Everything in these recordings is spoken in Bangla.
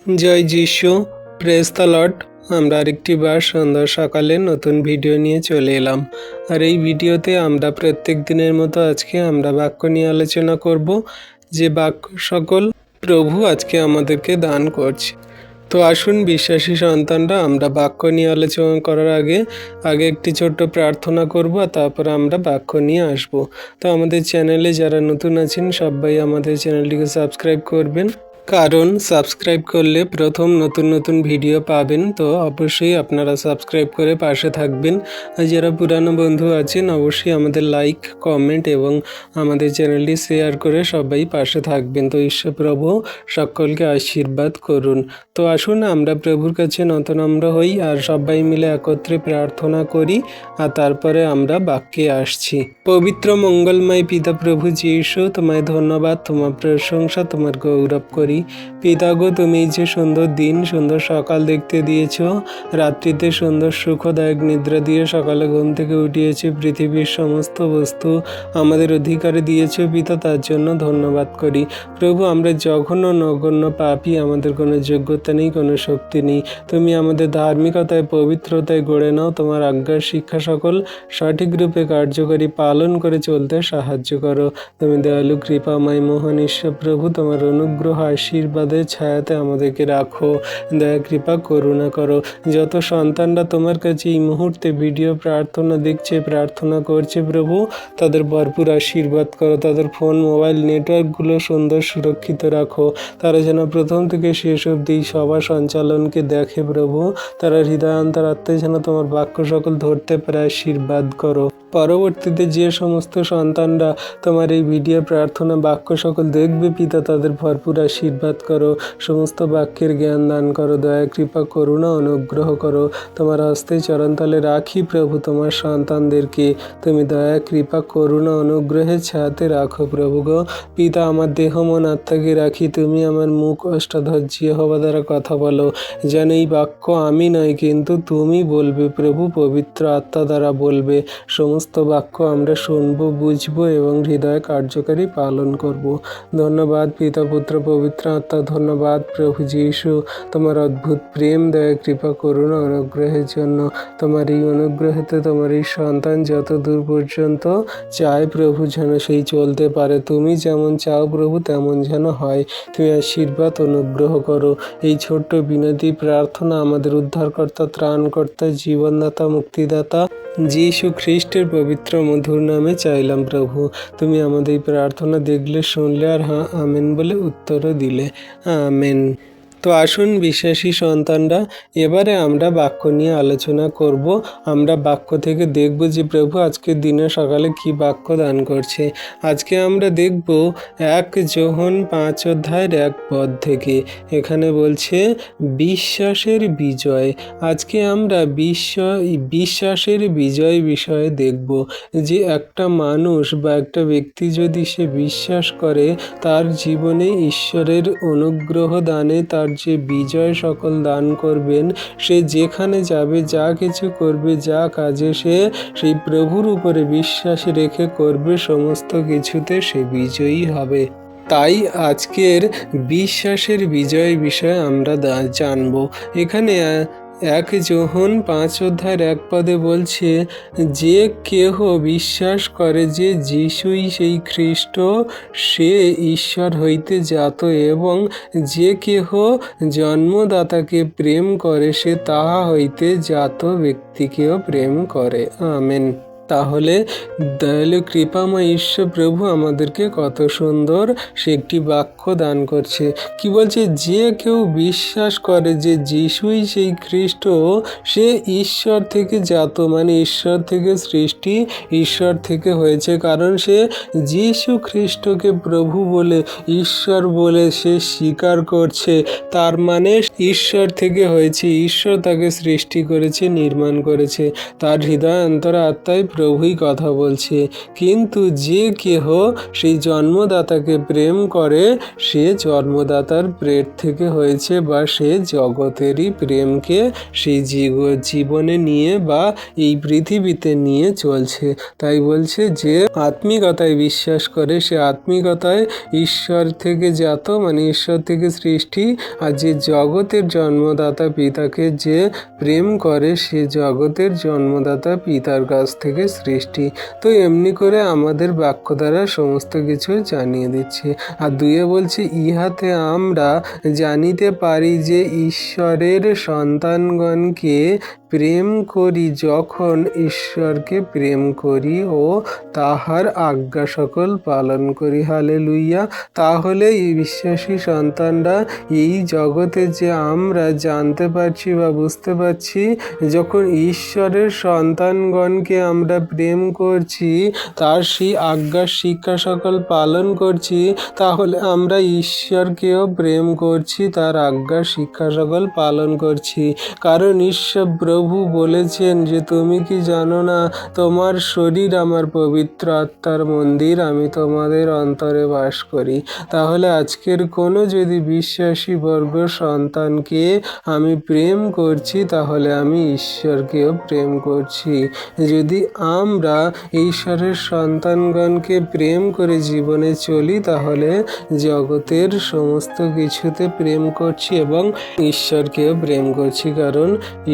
জয় যিশু, প্রেজ দ্য লর্ড। আমরা আরেকটি বার সন্ধ্যা সকালে নতুন ভিডিও নিয়ে চলে এলাম। আর এই ভিডিওতে আমরা প্রত্যেক দিনের মতো আজকে আমরা বাক্য নিয়ে আলোচনা করব, যে বাক্য সকল প্রভু আজকে আমাদেরকে দান করছে। তো আসুন বিশ্বাসী সন্তানরা, আমরা বাক্য নিয়ে আলোচনা করার আগে একটি ছোট্ট প্রার্থনা করব, আর তারপর আমরা বাক্য নিয়ে আসব। তো আমাদের চ্যানেলে যারা নতুন আছেন সবাই আমাদের চ্যানেলটিকে সাবস্ক্রাইব করবেন, কারণ সাবস্ক্রাইব করলে প্রথম নতুন নতুন ভিডিও পাবেন। তো অবশ্যই আপনারা সাবস্ক্রাইব করে পাশে থাকবেন। আর যারা পুরানো বন্ধু আছেন অবশ্যই আমাদের লাইক, কমেন্ট এবং আমাদের চ্যানেলটি শেয়ার করে সবাই পাশে থাকবেন। তো ঈশ্বর প্রভু সকলকে আশীর্বাদ করুন। তো আসুন আমরা প্রভুর কাছে নতনম্র হই আর সবাই মিলে একত্রে প্রার্থনা করি, আর তারপরে আমরা বাক্যে আসছি। পবিত্র মঙ্গলময় পিতা প্রভু যীশু, তোমায় ধন্যবাদ, তোমার প্রশংসা, তোমার গৌরব করি। পিতা গো, তুমি যে সুন্দর দিন, সুন্দর সকাল দেখতে দিয়েছ, রাত্রিতে সুন্দর সুখদায়ক নিদ্রা দিয়ে সকালে ঘুম থেকে উঠিয়েছে, পৃথিবীর সমস্ত বস্তু আমাদের অধিকারে দিয়েছ পিতা, তার জন্য ধন্যবাদ করি। প্রভু, আমরা জঘন্য নগণ্য পাপী, আমাদের কোনো যোগ্যতা নেই, কোনো শক্তি নেই। তুমি আমাদের ধার্মিকতায়, পবিত্রতায় গড়ে নাও। তোমার আজ্ঞার শিক্ষা সকল সঠিক রূপে কার্যকরী পালন করে চলতে সাহায্য করো। তুমি দয়ালু, কৃপাময়, মহান ঈশ্বর প্রভু, তোমার অনুগ্রহ আশীর্বাদের ছায়াতে আমাদেরকে রাখো। দয়া, কৃপা, করুণা করো। যত সন্তানরা তোমার কাছে এই মুহূর্তে ভিডিও প্রার্থনা দেখছে, প্রার্থনা করছে প্রভু, তাদের ভরপুর আশীর্বাদ করো। তাদের ফোন, মোবাইল নেটওয়ার্কগুলো সুন্দর সুরক্ষিত রাখো। তারা যেন প্রথম থেকে শেষ অবধি সভা সঞ্চালনকে দেখে প্রভু। তারা হৃদয়ান্তরাত্মায় যেন তোমার বাক্য সকল ধরতে পারে, আশীর্বাদ করো। পরবর্তীতে যে সমস্ত সন্তানরা তোমার এই ভিডিও প্রার্থনা বাক্য সকল দেখবে পিতা, তাদের ভরপুর আশীর্বাদ করো। সমস্ত বাক্যের জ্ঞান দান করো। দয়া, কৃপা, করুণা, অনুগ্রহ করো। তোমার হস্তে চরণতলে রাখি প্রভু তোমার সন্তানদেরকে। তুমি দয়া, কৃপা, করুণা, অনুগ্রহের ছায়াতে রাখো প্রভু গো। পিতা, আমার দেহ মন আত্মাকে রাখি। তুমি আমার মুখ অষ্টাধ্বজ হওয়া দ্বারা কথা বলো, যেন এই বাক্য আমি নয় কিন্তু তুমি বলবে প্রভু, পবিত্র আত্মা দ্বারা বলবে। সমস্ত বাক্য আমরা শুনবো, বুঝবো এবং হৃদয়ে কার্যকারী পালন করব। ধন্যবাদ পিতা, পুত্র, পবিত্র আত্মা। ধন্যবাদ প্রভু যীশু, তোমার অদ্ভুত প্রেম, দয়া, কৃপা, করুণা, অনুগ্রহের জন্য। তোমার এই অনুগ্রহেতে তোমার এই সন্তান যত দূর পর্যন্ত চায় প্রভু, যেন সেই চলতে পারে। তুমি যেমন চাও প্রভু তেমন যেন হয়। তুমি আশীর্বাদ, অনুগ্রহ করো। এই ছোট্ট বিনতি প্রার্থনা আমাদের উদ্ধারকর্তা, ত্রাণকর্তা, জীবনদাতা, মুক্তিদাতা যীশু খ্রিস্টের পবিত্র মধুর নামে চাইলাম প্রভু। তুমি আমাদের এই প্রার্থনা দেখলে, শুনলে আর হ্যাঁ আমেন বলে উত্তরও দিলে। আমেন। তো আসুন বিশ্বাসী সন্তানরা, এবারে আমরা বাক্য নিয়ে আলোচনা করব। আমরা বাক্য থেকে দেখব যে প্রভু আজকের দিনে সকালে কি বাক্য দান করছে। আজকে আমরা দেখব 1 যোহন 5 অধ্যায়ের 1 পদ থেকে। এখানে বলছে বিশ্বাসের বিজয়। আজকে আমরা বিশ্বাসের বিজয় বিষয়ে দেখব, যে একটা মানুষ বা একটা ব্যক্তি যদি সে বিশ্বাস করে, তার জীবনে ঈশ্বরের অনুগ্রহ দানে তার যে বিজয় সকল দান করবেন। সে যেখানে যাবে, যা কিছু করবে, যা কাজে সে সেই প্রভুর উপরে বিশ্বাস রেখে করবে, সমস্ত কিছুতে সে বিজয়ী হবে। তাই আজকের বিশ্বাসের বিজয় বিষয়ে আমরা জানব। এখানে 1 যোহন 5 অধ্যায়ের 1 পদে বলছে, যে কেহ বিশ্বাস করে যে যিশুই সেই খ্রিস্ট, সে ঈশ্বর হইতে জাত, এবং যে কেহ জন্মদাতাকে প্রেম করে, সে তাহা হইতে জাত ব্যক্তিকেও প্রেম করে। আমেন। তাহলে দয়ালু কৃপাময় ঈশ্বর প্রভু আমাদেরকে কত সুন্দর সে একটি বাক্য দান করছে। কি বলছে? যে কেউ বিশ্বাস করে যে যিশুই সেই খ্রিস্ট, সে ঈশ্বর থেকে জাত, মানে ঈশ্বর থেকে সৃষ্টি, ঈশ্বর থেকে হয়েছে। কারণ সে যিশু খ্রিস্টকে প্রভু বলে, ঈশ্বর বলে সে স্বীকার করছে, তার মানে ঈশ্বর থেকে হয়েছে, ঈশ্বর তাকে সৃষ্টি করেছে, নির্মাণ করেছে। তার হৃদয় অন্তর আত্মায় প্রভুই কথা বলছে। কিন্তু যে কেহ সেই জন্মদাতাকে প্রেম করে সে জন্মদাতার পেট থেকে হয়েছে, বা সে জগতেরই প্রেমকে সেই জীবনে নিয়ে বা এই পৃথিবীতে নিয়ে চলছে। তাই বলছে যে আত্মিকতায় বিশ্বাস করে সে আত্মিকতায় ঈশ্বর থেকে জাত, মানে ঈশ্বর থেকে সৃষ্টি। আর যে জগতের জন্মদাতা পিতাকে যে প্রেম করে সে জগতের জন্মদাতা পিতার কাছ থেকে সৃষ্টি। তো এমনি করে আমাদের বাক্য দ্বারা সমস্ত কিছু জানিয়ে দিচ্ছে। আর দুয়ে বলছে, ইহাতে আমরা জানিতে পারি যে ঈশ্বরের সন্তানগণকে প্রেম করি যখন ঈশ্বরকে প্রেম করি ও তাহার আজ্ঞা সকল পালন করি। হালেলুইয়া। তাহলে এই বিশ্বাসী সন্তানরা এই জগতে যে আমরা জানতে পারছি বা বুঝতে পারছি, যখন ঈশ্বরের সন্তানগণকে আমরা প্রেম করছি, তার সেই আজ্ঞা শিক্ষা সকল পালন করছি, তাহলে আমরা ঈশ্বরকেও প্রেম করছি, তার আজ্ঞা শিক্ষা সকল পালন করছি। কারণ ঈশ্বর প্রভু বলেছেন যে তুমি কি জানো না তোমার শরীর আমার পবিত্র আত্মার মন্দির, আমি তোমাদের অন্তরে বাস করি। তাহলে আজকের কোনো যদি বিশ্বাসী বর্গ সন্তানকে আমি প্রেম করছি, তাহলে আমি ঈশ্বরকেও প্রেম করছি। যদি আমরা ঈশ্বরের সন্তানগণকে প্রেম করে জীবনে চলি, তাহলে জগতের সমস্ত কিছুতে প্রেম করছি এবং ঈশ্বরকেও প্রেম করছি। কারণ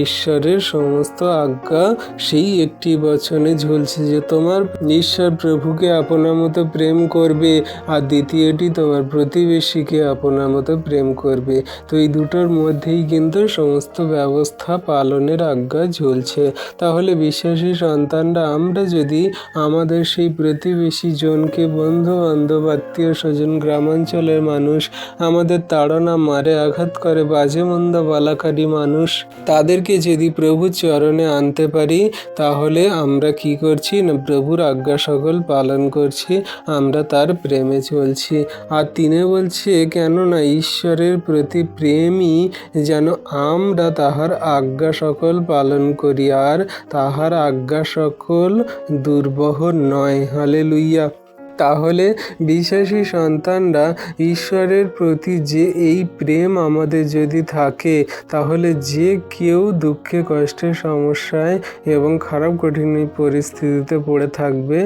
ঈশ্বরের সমস্ত আজ্ঞা সেই একটি বচনে ঝুলছে যে তোমার ঈশ্বর প্রভুকে আপনার মতো প্রেম করবে, আর দ্বিতীয়টি তোমার প্রতিবেশীকে আপনার মতো প্রেম করবে। তো এই দুটোর মধ্যেই কিন্তু সমস্ত ব্যবস্থা পালনের আজ্ঞা ঝুলছে। তাহলে বিশ্বাসী সন্তানরা আমরা যদি আমাদের সেই প্রতিবেশী জনকে, বন্ধু বান্ধব, আত্মীয় স্বজন, গ্রামাঞ্চলের মানুষ, আমাদের তাড়না মারে, আঘাত করে, বাজে মন্দ বলাকারী মানুষ, তাদেরকে যদি প্রভুর চরণে আনতে পারি, তাহলে আমরা কি করছি না প্রভুর আজ্ঞা সকল পালন করছি, আমরা তার প্রেমে চলছি। আর তিনে বলছে, কেননা ঈশ্বরের প্রতি প্রেমই যেন আমরা তাহার আজ্ঞা সকল পালন করি, আর তাহার আজ্ঞা সকল দুর্বহ নয়। হালেলুইয়া। তাহলে বিশ্বাসী সন্তানরা ঈশ্বরের প্রতি যে এই প্রেম আমাদের যদি থাকে, তাহলে যে কেউ দুঃখে, কষ্টে, সমস্যায় এবং খারাপ কঠিন পরিস্থিতিতে পড়ে থাকবে,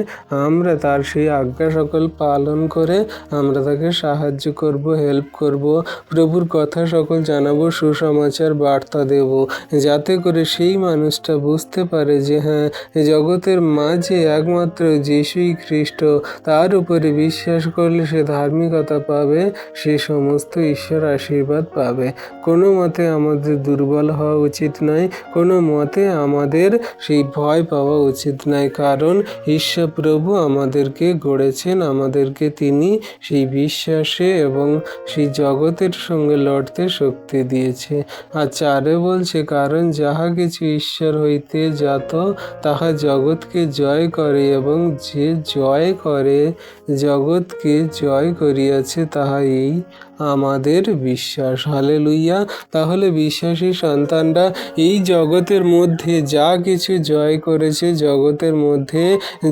আমরা তার সেই আজ্ঞা সকল পালন করে আমরা তাকে সাহায্য করব, হেল্প করব, প্রভুর কথা সকল জানাবো, সুসমাচার বার্তা দেব, যাতে করে সেই মানুষটা বুঝতে পারে যে হ্যাঁ, জগতের মাঝে একমাত্র যিশুই খ্রিস্ট, তার উপরে বিশ্বাস করলে সে ধার্মিকতা পাবে, সে সমস্ত ঈশ্বর আশীর্বাদ পাবে। কোনো মতে আমাদের দুর্বল হওয়া উচিত নয়, কোনো মতে আমাদের সেই ভয় পাওয়া উচিত নয়। কারণ ঈশ্বর প্রভু আমাদেরকে গড়েছেন, আমাদেরকে তিনি সেই বিশ্বাসে এবং সেই জগতের সঙ্গে লড়তে শক্তি দিয়েছে। আর চারে বলছে, কারণ যাহা কিছু ঈশ্বর হইতে জাত তাহা জগৎকে জয় করে, এবং যে জয় করে জগৎকে জয় করিয়াছে, তাহা এই আমাদের বিশ্বাস। হালেলুইয়া। তাহলে বিশ্বাসী সন্তানরা এই জগতের মধ্যে যা কিছু জয় করেছে, জগতের মধ্যে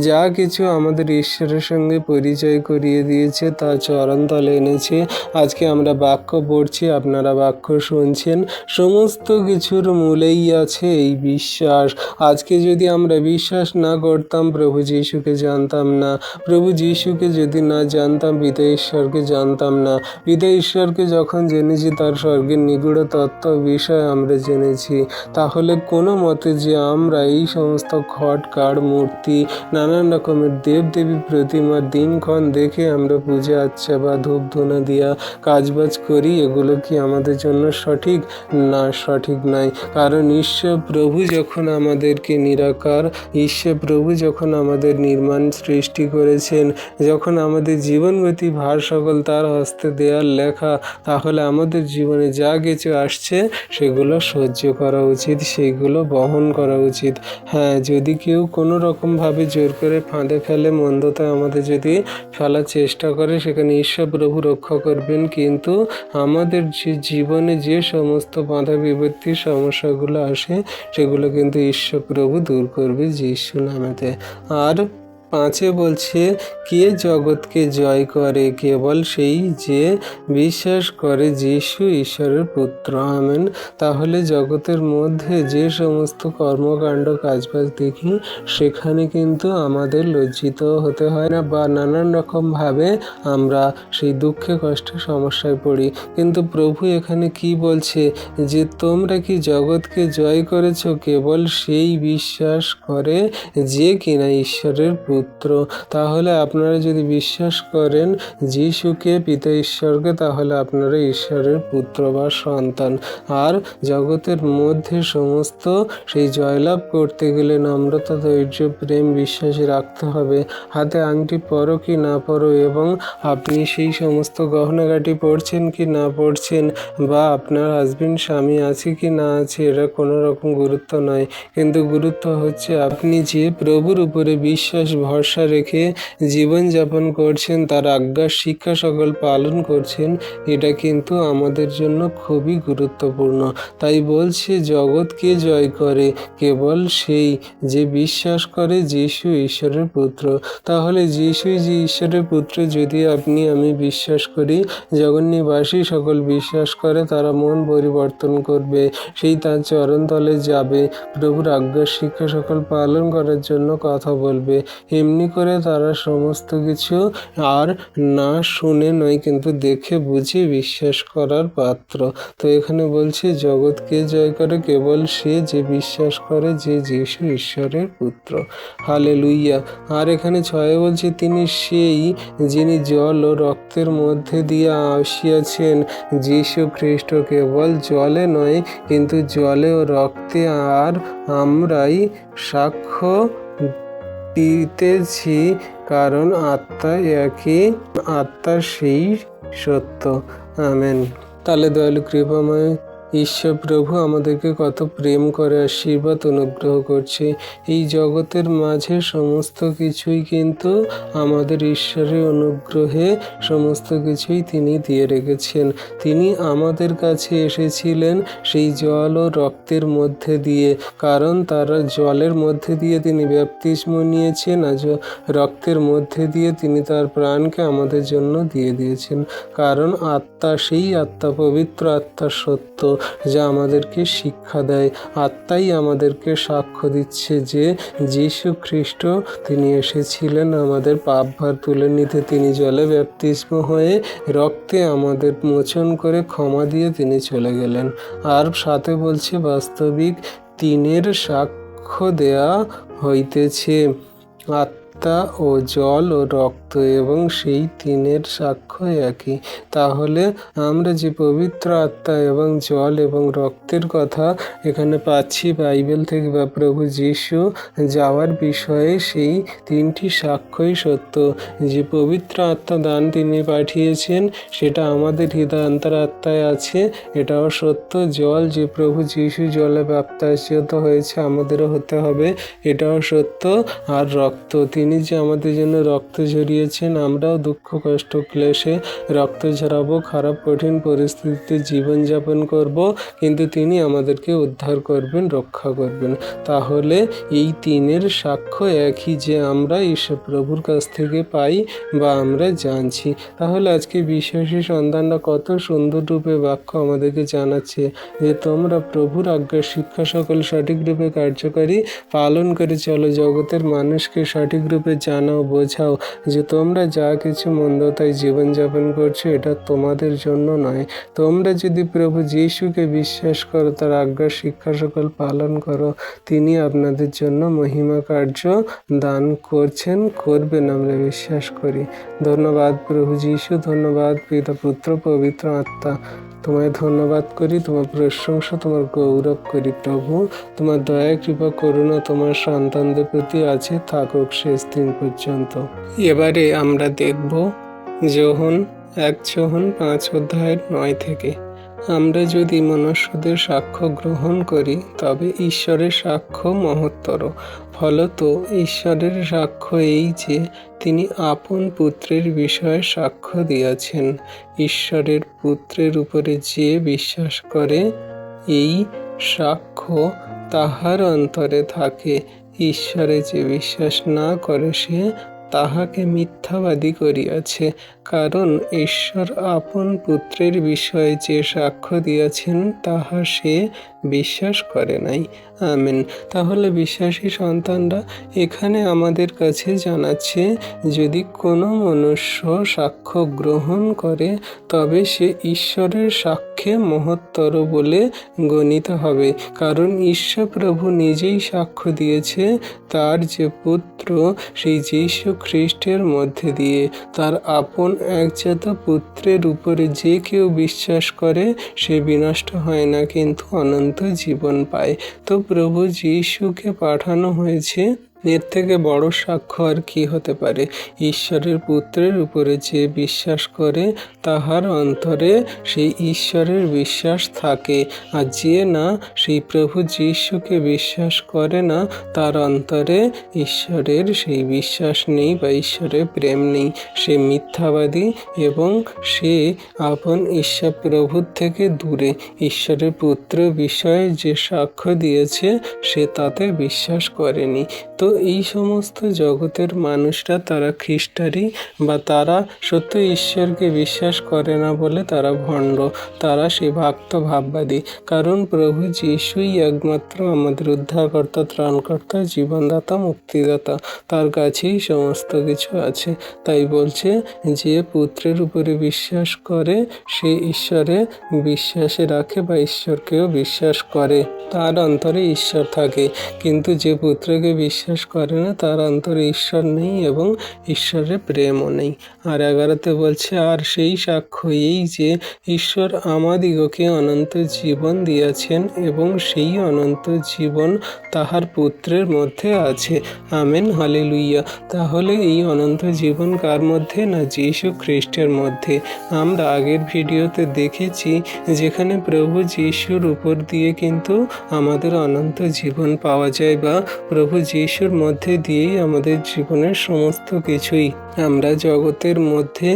যা কিছু আমাদের ঈশ্বরের সঙ্গে পরিচয় করিয়ে দিয়েছে, তা চরণতলে এনেছে। আজকে আমরা বাক্য পড়ছি, আপনারা বাক্য শুনছেন, সমস্ত কিছুর মূলেই আছে এই বিশ্বাস। আজকে যদি আমরা বিশ্বাস না করতাম, প্রভু যিশুকে জানতাম না। প্রভু যিশুকে যদি না জানতাম, পিতা ঈশ্বরকে জানতাম না। পিতা ঈশ্বরকে যখন জেনেছি, তার স্বর্গের নিগূঢ় তত্ত্ব বিষয় আমরা জেনেছি। তাহলে কোনো মতে যে আমরা এই সমস্ত খট কাঠ, মূর্তি, নানান রকমের দেবদেবী প্রতিমার দিনক্ষণ দেখে আমরা পূজা আচ্ছা বা ধূপ ধুনা দিয়া কাজবাজ করি, এগুলো কি আমাদের জন্য সঠিক? না, সঠিক নয়। কারণ ঈশ্বর প্রভু যখন আমাদেরকে নিরাকার, ঈশ্বর প্রভু যখন আমাদের নির্মাণ সৃষ্টি করেছেন, যখন আমাদের জীবনগতি ভার সকল তার হস্তে দেওয়ার লেখা, তাহলে আমাদের জীবনে যা কিছু আসছে সেগুলো সহ্য করা উচিত, সেগুলো বহন করা উচিত। হ্যাঁ, যদি কেউ কোনো রকমভাবে জোর করে ফাঁদে ফেলে, মন্দতা আমাদের যদি ফেলার চেষ্টা করে, সেখানে ঈশ্বর প্রভু রক্ষা করবেন। কিন্তু আমাদের যে জীবনে যে সমস্ত বাধা বিপত্তির সমস্যাগুলো আসে সেগুলো কিন্তু ঈশ্বর প্রভু দূর করবে যিশু নামেতে। আর 5 বলছে, কে জগৎকে জয় করে? কেবল সেই যে বিশ্বাস করে যিশু ঈশ্বরের পুত্র। আমেন। তাহলে জগতের মধ্যে যে সমস্ত কর্মকাণ্ড কাজবাজ দেখি, সেখানে কিন্তু আমাদের লজ্জিত হতে হয় না, বা নানান রকমভাবে আমরা সেই দুঃখে কষ্টে সমস্যায় পড়ি। কিন্তু প্রভু এখানে কি বলছে, যে তোমরা কি জগৎকে জয় করেছো? কেবল সেই বিশ্বাস করে যে কিনা ঈশ্বরের পুত্র। তাহলে আপনারা যদি বিশ্বাস করেন যিশুকে, পিতা ঈশ্বরকে, তাহলে আপনারা ঈশ্বরের পুত্র বা সন্তান। আর জগতের মধ্যে সমস্ত সেই জয়লাভ করতে গেলে নম্রতা, ধৈর্য, প্রেম, বিশ্বাস রাখতে হবে। হাতে আংটি পরো কি না পরো, এবং আপনি সেই সমস্ত গহনাগাটি পড়ছেন কি না পড়ছেন, বা আপনার হাজবেন্ড স্বামী আছে কি না আছে, এটা কোনো রকম গুরুত্ব নয়। কিন্তু গুরুত্ব হচ্ছে আপনি যে প্রভুর উপরে বিশ্বাস ভরসা রেখে জীবনযাপন করছেন, তার আজ্ঞা শিক্ষা সকল পালন করছেন, এটা কিন্তু আমাদের জন্য খুবই গুরুত্বপূর্ণ। তাই বলছে, জগৎকে জয় করে কেবল সেই যে বিশ্বাস করে যিশু ঈশ্বরের পুত্র। তাহলে যিশুই যে ঈশ্বরের পুত্র যদি আপনি আমি বিশ্বাস করি, জগন্নিবাসী সকল বিশ্বাস করে, তারা মন পরিবর্তন করবে, সেই তার চরণতলে যাবে, প্রভুর আজ্ঞা শিক্ষা সকল পালন করার জন্য কথা বলবে। এমনি করে তারা সমস্ত কিছু আর না শুনে নয়, কিন্তু দেখে বুঝে বিশ্বাস করার পাত্র। তো এখানে বলছে, জগৎকে জয় করে কেবল সে যে বিশ্বাস করে যে যিশু ঈশ্বরের পুত্র। হালেলুইয়া। আর এখানে 6 বলছে, তিনি সেই যিনি জল ও রক্তের মধ্যে দিয়ে আসিয়াছেন। যিশু খ্রিস্ট কেবল জলে নয়, কিন্তু জলে ও রক্তে আর আমরাই সাক্ষ্য দিতেছি, কারণ আত্মা একই, আত্মা সেই সত্য। আমেন। তাহলে দয়ালু কৃপাময় ঈশ্বর প্রভু আমাদেরকে কত প্রেম করে, আশীর্বাদ অনুগ্রহ করছে। এই জগতের মাঝে সমস্ত কিছুই কিন্তু আমাদের ঈশ্বরের অনুগ্রহে সমস্ত কিছুই তিনি দিয়ে রেখেছেন। তিনি আমাদের কাছে এসেছিলেন সেই জল ও রক্তের মধ্যে দিয়ে, কারণ তারা জলের মধ্যে দিয়ে তিনি ব্যাপতিস্ম নিয়েছেন, আর রক্তের মধ্যে দিয়ে তিনি তার প্রাণকে আমাদের জন্য দিয়ে দিয়েছেন। কারণ আত্মা, সেই আত্মা, পবিত্র আত্মা সত্য, যা আমাদেরকে শিক্ষা দেয়। আত্মাই আমাদেরকে সাক্ষ্য দিচ্ছে যে যীশু খ্রিস্ট তিনি এসেছিলেন আমাদের পাপভার তুলে নিতে। তিনি জলে ব্যাপতিস্ম হয়ে রক্তে আমাদের মোচন করে ক্ষমা দিয়ে তিনি চলে গেলেন। আর সাথে বলছে, বাস্তবিক তিনের সাক্ষ্য দেয়া হইতেছে, আত্মা ও জল ও রক্ত, এবং সেই তিনের সাক্ষ্য একই। তাহলে আমরা যে পবিত্র আত্মা এবং জল এবং রক্তের কথা এখানে পাচ্ছি বাইবেল থেকে, বা প্রভু যীশু যাওয়ার বিষয়ে, সেই তিনটি সাক্ষ্যই সত্য। যে পবিত্র আত্মা দান তিনি পাঠিয়েছেন, সেটা আমাদের হৃদয় অন্তরাত্মায় আছে, এটাও সত্য। জল, যে প্রভু যীশু জলে বাপ্তাইজিত হয়েছে, আমাদেরও হতে হবে, এটাও সত্য। আর রক্ত, তিনি যে আমাদের জন্য রক্ত ঝরিয়েছেন, আমরাও দুঃখ কষ্ট ক্লেশে রক্ত ঝরাবো, খারাপ কঠিন পরিস্থিতিতে জীবনযাপন করব, কিন্তু তিনি আমাদেরকে উদ্ধার করবেন, রক্ষা করবেন। তাহলে এই তিনের সাক্ষ্য একই, যে আমরা ঈশ্বর প্রভুর কাছ থেকে পাই বা আমরা জানছি। তাহলে আজকে বিশ্বাসী সন্তানরা কত সুন্দর রূপে বাক্য আমাদেরকে জানাচ্ছে, যে তোমরা প্রভুর আজ্ঞা শিক্ষা সকল সঠিক রূপে কার্যকারী পালন করে চলো, জগতের মানুষকে সঠিক রূপে জানাও, বোঝাও যে তোমরা যা কিছু মন্দতায় জীবনযাপন করছো, এটা তোমাদের জন্য নয়। তোমরা যদি প্রভু যীশুকে বিশ্বাস করো, তার আজ্ঞা শিক্ষা সকল পালন করো, তিনি আপনাদের জন্য মহিমা কার্য দান করছেন, করবেন, আমরা বিশ্বাস করি। ধন্যবাদ প্রভু যীশু, ধন্যবাদ পিতা পুত্র পবিত্র আত্মা। তোমায় ধন্যবাদ করি, তোমার প্রশংসা, তোমার গৌরব করি প্রভু। তোমার দয়া কৃপা করুণা তোমার সন্তানদের প্রতি আছে, থাকুক শেষ দিন পর্যন্ত। এবারে আমরা দেখব যোহন 1 যোহন 5 অধ্যায়ের 9 থেকে। আমরা যদি মনুষ্যদের সাক্ষ্য গ্রহণ করি তবে ঈশ্বরের সাক্ষ্য মহত্তর। ফলত ঈশ্বরের সাক্ষ্য এই যে তিনি আপন পুত্রের বিষয়ে সাক্ষ্য দিয়াছেন। ঈশ্বরের পুত্রের উপরে যে বিশ্বাস করে এই সাক্ষ্য তাহার অন্তরে থাকে। ঈশ্বরে যে বিশ্বাস না করে সে তাহাকে মিথ্যাবাদী করিয়াছে, কারণ ঈশ্বর আপন পুত্রের বিষয়ে যে সাক্ষ্য দিয়াছেন তাহা সে বিশ্বাস করে নাই। আমেন। তাহলে বিশ্বাসী সন্তানরা এখানে আমাদের কাছে জানাচ্ছে, যদি কোনো মনুষ্য সাক্ষ্য গ্রহণ করে তবে সে ঈশ্বরের সাক্ষ্যে মহত্তর বলে গণিত হবে, কারণ ঈশ্বর প্রভু নিজেই সাক্ষ্য দিয়েছে তার যে পুত্র সেই যীশু খ্রিস্টের মধ্যে দিয়ে, তার আপন একজাত পুত্রের উপরে যে কেউ বিশ্বাস করে সে বিনষ্ট হয় না, কিন্তু অনন্ত জীবন পায়। তো প্রভু যীশুকে পাঠানো হয়েছে, এর থেকে বড় সাক্ষ্য আর কি হতে পারে? ঈশ্বরের পুত্রের উপরে যে বিশ্বাস করে তাহার অন্তরে সেই ঈশ্বরের বিশ্বাস থাকে, আর যে না সেই প্রভু যীশুকে বিশ্বাস করে না তার অন্তরে ঈশ্বরের সেই বিশ্বাস নেই বা ঈশ্বরের প্রেম নেই। সে মিথ্যাবাদী এবং সে আপন ঈশ্বর প্রভুর থেকে দূরে। ঈশ্বরের পুত্র বিষয়ে যে সাক্ষ্য দিয়েছে সে তাতে বিশ্বাস করেনি। তো এই সমস্ত জগতের মানুষরা তারা খ্রিস্টানই, বা তারা সত্য ঈশ্বরকে বিশ্বাস করে না বলে তারা ভণ্ড, তারা সে ভক্ত ভাববাদী। কারণ প্রভু যীশুই একমাত্র আমাদের উদ্ধারকর্তা, ত্রাণকর্তা, জীবনদাতা, মুক্তিদাতা। তার কাছেই সমস্ত কিছু আছে। তাই বলছে, যে পুত্রের উপরে বিশ্বাস করে সে ঈশ্বরে বিশ্বাসে রাখে বা ঈশ্বরকেও বিশ্বাস করে, তার অন্তরে ঈশ্বর থাকে। কিন্তু যে পুত্রকে বিশ্বাস করে না তার অন্তরে ঈশ্বর নেই এবং ঈশ্বরের প্রেমও নেই। আর 11তে বলছে, আর সেই সাক্ষ্য এই যে ঈশ্বর আমাদিগকে অনন্ত জীবন দিয়াছেন এবং সেই অনন্ত জীবন তাহার পুত্রের মধ্যে আছে। Amen, hallelujah. তাহলে এই অনন্ত জীবন কার মধ্যে? না, যীশু খ্রিস্টের মধ্যে। আমরা আগের ভিডিওতে দেখেছি যেখানে প্রভু যীশুর উপর দিয়ে কিন্তু আমাদের অনন্ত জীবন পাওয়া যায়, বা প্রভু যীশুর মধ্যে দিয়েই আমাদের জীবনের সমস্ত কিছুই, আমরা জগতের মধ্যে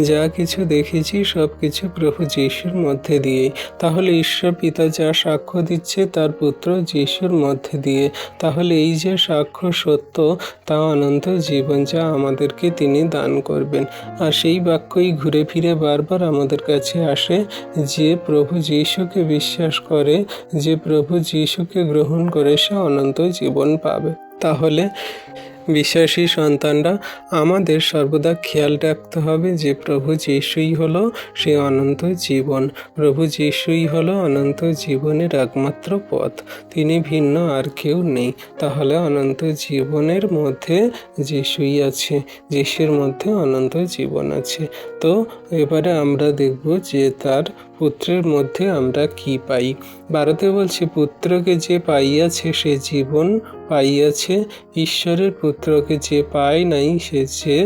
যা কিছু দেখেছি সব কিছু প্রভু যীশুর মধ্যে দিয়েই। তাহলে ঈশ্বর পিতা যা সাক্ষ্য দিচ্ছে তার পুত্র যীশুর মধ্যে দিয়ে। তাহলে এই যে সাক্ষ্য সত্য, তা অনন্ত জীবন যা আমাদেরকে তিনি দান করবেন। আর সেই বাক্যই ঘুরে ফিরে বারবার আমাদের কাছে আসে, যে প্রভু যীশুকে বিশ্বাস করে, যে প্রভু যীশুকে গ্রহণ করে সে অনন্ত জীবন পাবে। তাহলে বিশ্বাসী সন্তানরা আমাদের সর্বদা খেয়াল রাখতে হবে যে প্রভু যীশুই হলো সে অনন্ত জীবন। প্রভু যীশুই হলো অনন্ত জীবনের একমাত্র পথ, তিনি ভিন্ন আর কেউ নেই। তাহলে অনন্ত জীবনের মধ্যে যীশুই আছে, যীশুর মধ্যে অনন্ত জীবন আছে। তো এবারে আমরা দেখব যে তার পুত্রের মধ্যে আমরা কি পাই। 12তে বলছে, পুত্রকে যে পাইয়াছে সে জীবন পাইয়াছে, ঈশ্বরের পুত্রকে যে পায় নাই সে যে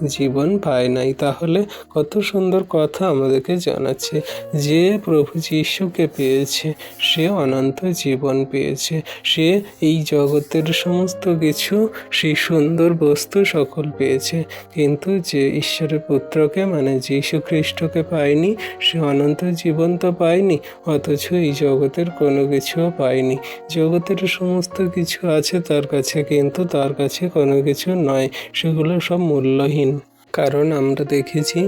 জীবন পায় নাই। তাহলে কত সুন্দর কথা আমাদেরকে জানাচ্ছে, যে প্রভু যীশুকে পেয়েছে সে অনন্ত জীবন পেয়েছে। সে এই জগতের সমস্ত কিছু, সেই সুন্দর বস্তু সকল পেয়েছে, কিন্তু যে ঈশ্বরের পুত্রকে মানে যীশু খ্রিস্টকে পায়নি সে অনন্ত জীবন তো পায়নি, অথচ এই জগতের কোনো কিছুও পায়নি। জগতের সমস্ত কিছু আছে তার কাছে, কিন্তু তার কাছে কোনো কিছু নয়, সেগুলো সব মূল্যহীন। কারণ আমরা দেখেছি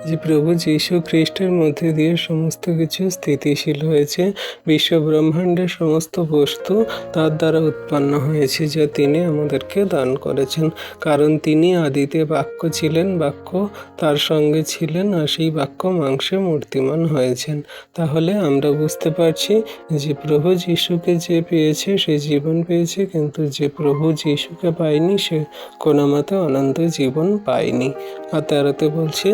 যে প্রভু যীশু খ্রিস্টের মধ্যে দিয়ে সমস্ত কিছু স্থিতিশীল হয়েছে। বিশ্ব ব্রহ্মাণ্ডের সমস্ত বস্তু তার দ্বারা উৎপন্ন হয়েছে, যা তিনি আমাদেরকে দান করেছেন। কারণ তিনি আদিতে বাক্য ছিলেন, বাক্য তার সঙ্গে ছিলেন, আর সেই বাক্য মাংসে মূর্তিমান হয়েছেন। তাহলে আমরা বুঝতে পারছি যে প্রভু যীশুকে যে পেয়েছে সে জীবন পেয়েছে, কিন্তু যে প্রভু যীশুকে পায়নি সে কোনো মতে অনন্ত জীবন পায়নি। আর 13তে বলছে,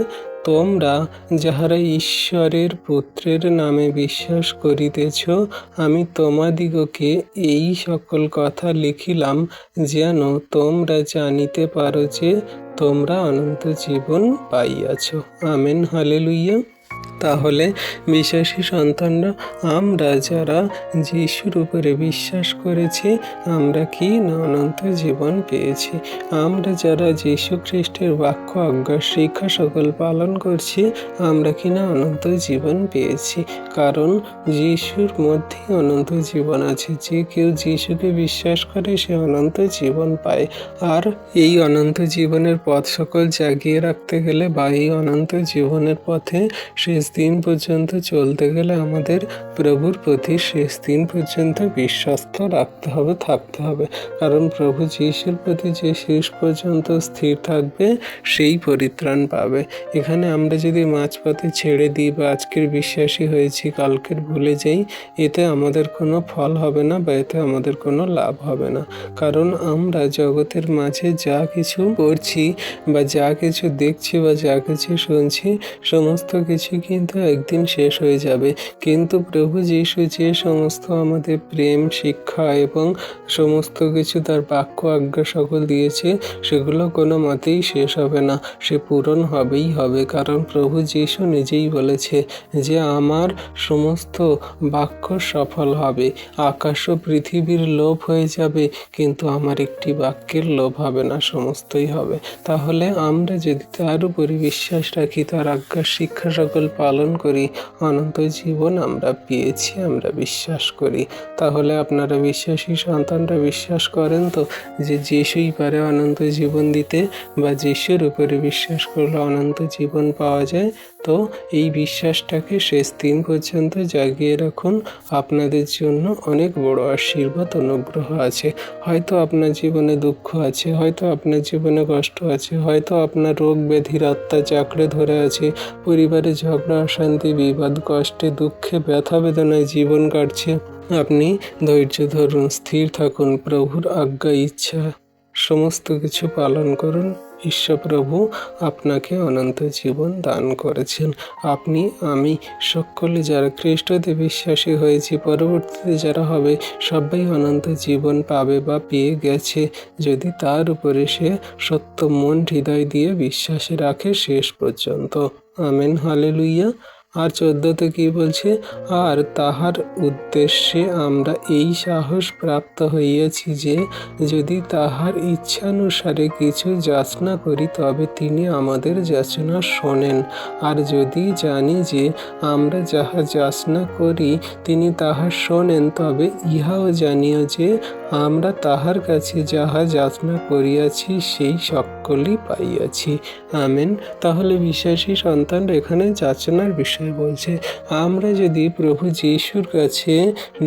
তোমরা যাহারা ঈশ্বরের পুত্রের নামে বিশ্বাস করিতেছ, আমি তোমাদিগকে এই সকল কথা লিখিলাম যেন তোমরা জানিতে পারো যে তোমরা অনন্ত জীবন পাইয়াছ। Amen, hallelujah. তাহলে বিশ্বাসী সন্তানরা, আমরা যারা যিশুর উপরে বিশ্বাস করেছি, আমরা কি না অনন্ত জীবন পেয়েছি। আমরা যারা যীশু খ্রিস্টের বাক্য, আজ্ঞা, শিক্ষা সকল পালন করছি, আমরা কি না অনন্ত জীবন পেয়েছি। কারণ যিশুর মধ্যেই অনন্ত জীবন আছে। যে কেউ যিশুকে বিশ্বাস করে সে অনন্ত জীবন পায়। আর এই অনন্ত জীবনের পথ সকল জাগিয়ে রাখতে গেলে বা এই অনন্ত জীবনের পথে শেষ দিন পর্যন্ত চলতে গেলে আমাদের প্রভুর প্রতি শেষ দিন পর্যন্ত বিশ্বস্ত রাখতে হবে, থাকতে হবে। কারণ প্রভু যীশুর প্রতি যে শেষ পর্যন্ত স্থির থাকবে সেই পরিত্রাণ পাবে। এখানে আমরা যদি মাঝপথে ছেড়ে দিই বা আজকের বিশ্বাসী হয়েছি কালকের ভুলে যাই, এতে আমাদের কোনো ফল হবে না বা এতে আমাদের কোনো লাভ হবে না। কারণ আমরা জগতের মাঝে যা কিছু করছি বা যা কিছু দেখছি বা যা কিছু শুনছি, সমস্ত কিছু কিন্তু একদিন শেষ হয়ে যাবে। কিন্তু প্রভু যীশু যে সমস্ত আমাদের প্রেম, শিক্ষা এবং সমস্ত কিছু তার বাক্য, আজ্ঞা সকল দিয়েছে, সেগুলো কোনো মতেই শেষ হবে না, সে পূরণ হবেই হবে। কারণ প্রভু যীশু নিজেই বলেছে যে আমার সমস্ত বাক্য সফল হবে। আকাশ ও পৃথিবীর লোভ হয়ে যাবে, কিন্তু আমার একটি বাক্যের লোভ হবে না, সমস্তই হবে। তাহলে আমরা যদি তার উপরে বিশ্বাস রাখি, তার আজ্ঞা, শিক্ষা সকল পালন করি, অনন্ত জীবন আমরা পেয়েছি, আমরা বিশ্বাস করি। তাহলে আপনারা বিশ্বাসী সন্তানরা বিশ্বাস করেন তো যে যিশুই পারে অনন্ত জীবন দিতে, বা যিশুর উপরে বিশ্বাস করলে অনন্ত জীবন পাওয়া যায়। তো এই বিশ্বাসটাকে শেষ দিন পর্যন্ত জাগিয়ে রাখুন। আপনাদের জন্য অনেক বড় আশীর্বাদ, অনুগ্রহ আছে। হয়তো আপনার জীবনে দুঃখ আছে, হয়তো আপনার জীবনে কষ্ট আছে, হয়তো আপনার রোগ ব্যাধির আত্মা চাকরে ধরে আছে, পরিবারে ঝগড়া, অশান্তি, বিবাদ, কষ্টে, দুঃখে, ব্যথা বেদনায় জীবন কাটছে। আপনি ধৈর্য ধরুন, স্থির থাকুন, প্রভুর আজ্ঞা, ইচ্ছা সমস্ত কিছু পালন করুন। ঈশ্বর প্রভু আপনাকে অনন্ত জীবন দান করেছেন। আপনি, আমি, সকলে যারা খ্রিস্টতে বিশ্বাসী হয়েছি, পরবর্তীতে যারা হবে, সবাই অনন্ত জীবন পাবে বা পেয়ে গেছে, যদি তার উপরে সে সত্য মন, হৃদয় দিয়ে বিশ্বাসে রাখে শেষ পর্যন্ত। Amen, hallelujah. আর 14তে কি বলছে? আর তাহার উদ্দেশ্যে আমরা এই সাহস প্রাপ্ত হইয়াছি যে যদি তাহার ইচ্ছানুসারে কিছু যাচনা করি, তবে তিনি আমাদের যাচনা শোনেন। আর যদি জানি যে আমরা যাহা যাচনা করি তিনি তাহা শোনেন, তবে ইহাও জানিও যে আমরা তাহার কাছে যাহা যাচনা করিয়াছি সেই সকলই পাইয়াছি। আমেন। তাহলে বিশ্বাসী সন্তানরা এখানে যাচনার বিষয় বলছে। আমরা যদি প্রভু যিশুর কাছে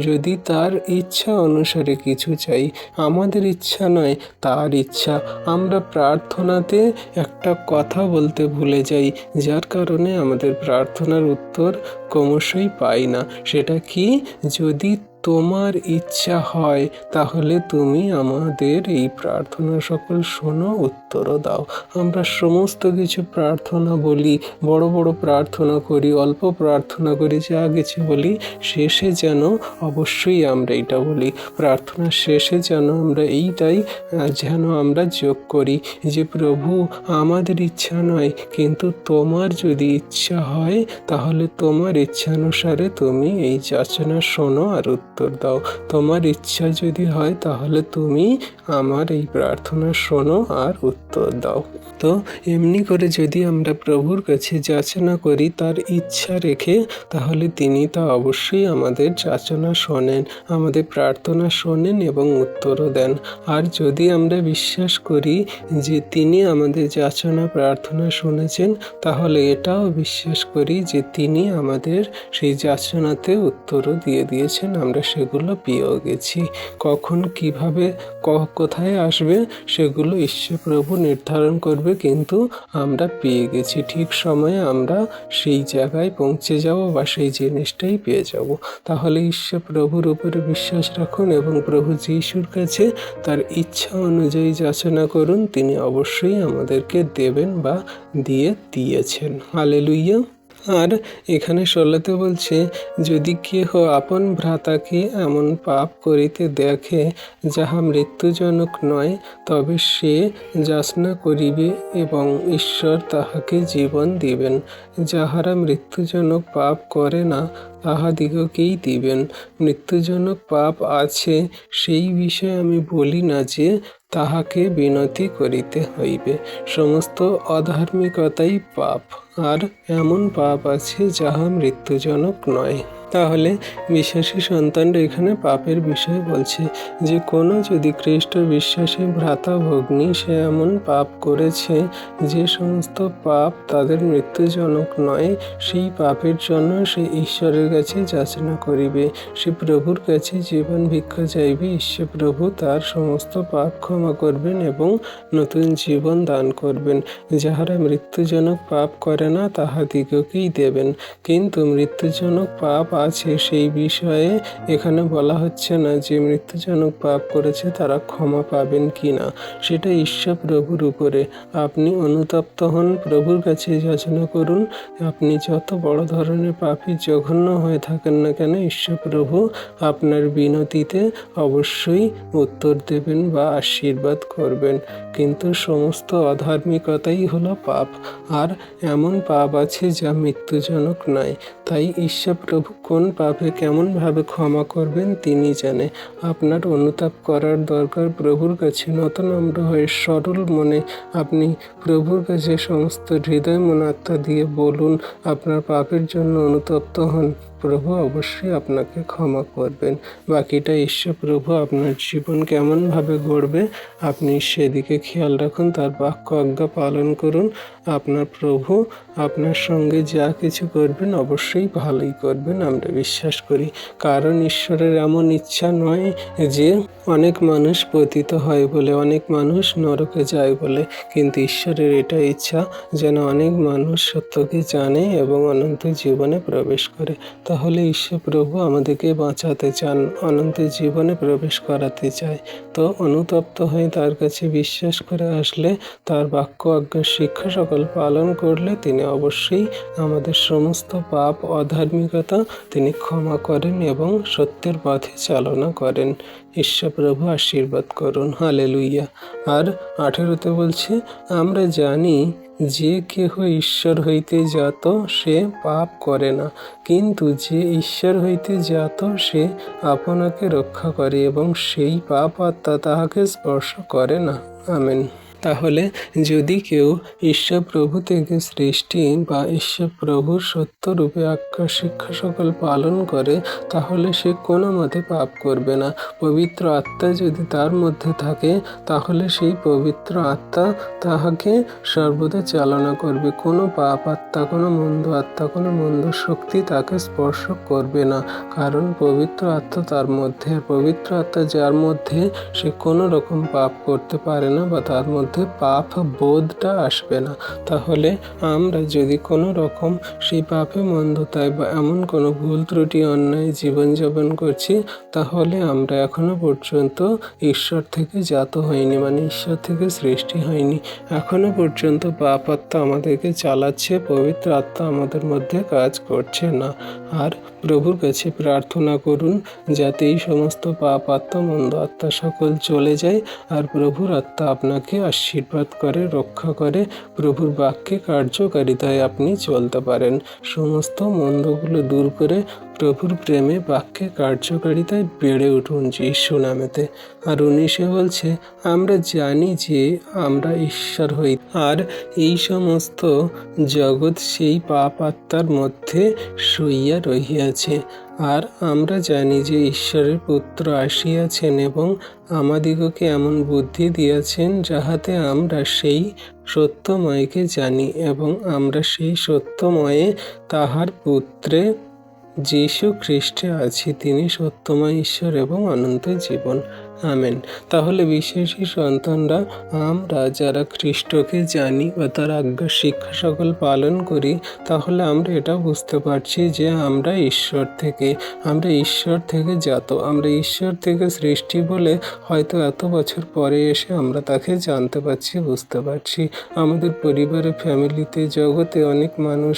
যদি তার ইচ্ছা অনুসারে কিছু চাই, আমাদের ইচ্ছা নয় তার ইচ্ছা, আমরা প্রার্থনাতে একটা কথা বলতে ভুলে যাই, যার কারণে আমাদের প্রার্থনার উত্তর ক্রমশই পাই না। সেটা কি? যদি তোমার ইচ্ছা হয় তাহলে তুমি আমাদের এই প্রার্থনা সকল শোনো, উত্তরও দাও। আমরা সমস্ত কিছু প্রার্থনা বলি, বড় বড় প্রার্থনা করি, অল্প প্রার্থনা করি, যা কিছু বলি, শেষে যেন অবশ্যই আমরা এটা বলি, প্রার্থনার শেষে যেন আমরা এইটাই যেন আমরা যোগ করি যে প্রভু আমাদের ইচ্ছা নয়, কিন্তু তোমার যদি ইচ্ছা হয় তাহলে তোমার ইচ্ছানুসারে তুমি এই যাচনা শোনো আর উত্তর দাও। তোমার ইচ্ছা যদি হয় তাহলে তুমি আমার এই প্রার্থনা শোনো আর উত্তর দাও। তো এমনি করে যদি আমরা প্রভুর কাছে যাচনা করি তার ইচ্ছা রেখে, তাহলে তিনি তা অবশ্যই আমাদের যাচনা শোনেন, আমাদের প্রার্থনা শোনেন এবং উত্তরও দেন। আর যদি আমরা বিশ্বাস করি যে তিনি আমাদের যাচনা, প্রার্থনা শুনেছেন, তাহলে এটাও বিশ্বাস করি যে তিনি আমাদের সেই যাচনাতে উত্তরও দিয়ে দিয়েছেন, আমরা সেগুলো পেয়েও গেছি। কখন, কিভাবে, কোথায় আসবে সেগুলো ঈশ্বর প্রভু নির্ধারণ করবে, কিন্তু আমরা পেয়ে গেছি। ঠিক সময়ে আমরা সেই জায়গায় পৌঁছে যাব বা সেই জিনিসটাই পেয়ে যাব। তাহলে ঈশ্বর প্রভুর উপরে বিশ্বাস রাখুন এবং প্রভু যিশুর কাছে তার ইচ্ছা অনুযায়ী যাচনা করুন, তিনি অবশ্যই আমাদেরকে দেবেন বা দিয়ে দিয়েছেন। হালেলুইয়া। আর এখানে 16তে বলছে, যদি কেহ আপন ভ্রাতাকে এমন পাপ করিতে দেখে যাহা মৃত্যুজনক নয়, তবে সে যাচনা করিবে এবং ঈশ্বর তাহাকে জীবন দিবেন। যাহারা মৃত্যুজনক পাপ করে না তাহাদিগকেই দিবেন। মৃত্যুজনক পাপ আছে সেই বিষয়ে আমি বলি না যে তাহাকে বিনতি করিতে হইবে। সমস্ত অধার্মিকতাই পাপ, আর এমন পাপ আছে যাহা মৃত্যুজনক নয়। তাহলে বিশ্বাসী সন্তানরা এখানে পাপের বিষয় বলছে যে কোনো যদি খ্রিস্ট বিশ্বাসী ভ্রাতা ভগ্নী সে এমন পাপ করেছে যে সমস্ত পাপ তাদের মৃত্যুজনক নয়, সেই পাপের জন্য সে ঈশ্বরের কাছে যাচনা করিবে, সে প্রভুর কাছে জীবন ভিক্ষা চাইবে। ঈশ্বর প্রভু তার সমস্ত পাপ ক্ষমা করবেন এবং নতুন জীবন দান করবেন। যাহারা মৃত্যুজনক পাপ করে না তাহাদিগকেই দেবেন। কিন্তু মৃত্যুজনক পাপ আছে সেই বিষয়ে এখানে বলা হচ্ছে না যে মৃত্যুজনক পাপ করেছে তারা ক্ষমা পাবেন কি না, সেটা ঈশ্বর প্রভুর উপরে। আপনি অনুতপ্ত হন, প্রভুর কাছে যাচনা করুন। আপনি যত বড় ধরনের পাপী জঘন্য হয়ে থাকেন না কেন, ঈশ্বর প্রভু আপনার বিনতিতে অবশ্যই উত্তর দেবেন বা আশীর্বাদ করবেন। কিন্তু সমস্ত অধার্মিকতাই হলো পাপ, আর এমন পাপ আছে যা মৃত্যুজনক নয়। তাই ঈশ্বর প্রভু কোন পাপে কেমনভাবে ক্ষমা করবেন তিনি জানে। আপনার অনুতাপ করার দরকার প্রভুর কাছে। নত নম্র হয়ে সরল মনে আপনি প্রভুর কাছে সমস্ত হৃদয় মন আত্মা দিয়ে বলুন, আপনার পাপের জন্য অনুতপ্ত হন। প্রভু অবশ্যই আপনাকে ক্ষমা করবেন। বাকিটা ঈশ্বর প্রভু আপনার জীবন কেমনভাবে গড়বে আপনি সেদিকে খেয়াল রাখুন, তার বাক্য আজ্ঞা পালন করুন। আপনার প্রভু আপনার সঙ্গে যা কিছু করবেন অবশ্যই ভালোই করবেন, আমরা বিশ্বাস করি। কারণ ঈশ্বরের এমন ইচ্ছা নয় যে অনেক মানুষ পতিত হয় বলে, অনেক মানুষ নরকে যায় বলে, কিন্তু ঈশ্বরের এটা ইচ্ছা যেন অনেক মানুষ সত্যকে জানে এবং অনন্ত জীবনে প্রবেশ করে। তাহলে ঈশ্বর প্রভু আমাদেরকে বাঁচাতে চান, অনন্ত জীবনে প্রবেশ করাতে চায়। তো অনুতপ্ত হয়ে তার কাছে বিশ্বাস করে আসলে, তার বাক্য আজ্ঞা শিক্ষা সকল পালন করলে তিনি অবশ্যই আমাদের সমস্ত পাপ অধার্মিকতা তিনি ক্ষমা করেন এবং সত্যের পথে চালনা করেন। ঈশ্বর প্রভু আশীর্বাদ করুন। হালেলুইয়া। আর 18তে বলছে, আমরা জানি যে কেহ ঈশ্বর হইতে জাত সে পাপ করে না, কিন্তু যে ঈশ্বর হইতে জাত সে আপনাকে রক্ষা করে এবং সেই পাপ আত্মা তাহাকে স্পর্শ করে না। আমেন। তাহলে যদি কেউ ঈশ্বর প্রভু থেকে সৃষ্টি বা ঈশ্বর প্রভুর সত্যরূপে আজ্ঞা শিক্ষা সকল পালন করে, তাহলে সে কোনো মতে পাপ করবে না। পবিত্র আত্মা যদি তার মধ্যে থাকে তাহলে সেই পবিত্র আত্মা তাহাকে সর্বদা চালনা করবে। কোনো পাপ আত্মা, কোনো মন্দ আত্মা, কোনো মন্দ শক্তি তাকে স্পর্শ করবে না, কারণ পবিত্র আত্মা তার মধ্যে। পবিত্র আত্মা যার মধ্যে, সে কোনো রকম পাপ করতে পারে না বা তার মধ্যে পাপ বোধটা আসবে না। তাহলে আমরা যদি কোনো রকম সেই পাপে মন্দতায় বা এমন কোনো ভুল ত্রুটি অন্যায় জীবনযাপন করছি, তাহলে আমরা এখনো পর্যন্ত ঈশ্বর থেকে জাত হইনি, মানে ঈশ্বর থেকে সৃষ্টি হয়নি। এখনো পর্যন্ত পাপ আত্মা আমাদেরকে চালাচ্ছে, পবিত্র আত্মা আমাদের মধ্যে কাজ করছে না। আর প্রভুর কাছে প্রার্থনা করুন যাতে এই সমস্ত পাপ আত্মা মন্দ আত্মা সকল চলে যায়, আর প্রভুর আত্মা আপনাকে আশীর্বাদ করে, রক্ষা করে, প্রভুর বাক্যে কার্যকারিতায় আপনি চলতে পারেন। সমস্ত মন্দগুলো দূর করে প্রভুর প্রেমে বাক্যে কার্যকারিতায় বেড়ে উঠুন যিশু নামেতে। আর 19 বলছে, আমরা জানি যে আমরা ঈশ্বর হই, আর এই সমস্ত জগৎ সেই পাপ আত্মার মধ্যে শুইয়া রহিয়াছে। আর আমরা জানি যে ঈশ্বরের পুত্র আসিয়াছেন এবং আমাদিগকে এমন বুদ্ধি দিয়াছেন যাহাতে আমরা সেই সত্যময়কে জানি এবং আমরা সেই সত্যময়ে তাহার পুত্রে যীশু খ্রিস্টে আছি। তিনি সত্যময় ঈশ্বর এবং অনন্ত জীবন। আমেন। তাহলে বিশ্বাসী সন্তানরা, আমরা যারা খ্রিস্টকে জানি বা তার আজ্ঞা শিক্ষা সকল পালন করি, তাহলে আমরা এটা বুঝতে পারছি যে আমরা ঈশ্বর থেকে জাত, আমরা ঈশ্বর থেকে সৃষ্টি বলে হয়তো এত বছর পরে এসে আমরা তাকে জানতে পারছি, বুঝতে পারছি। আমাদের পরিবারে, ফ্যামিলিতে, জগতে অনেক মানুষ,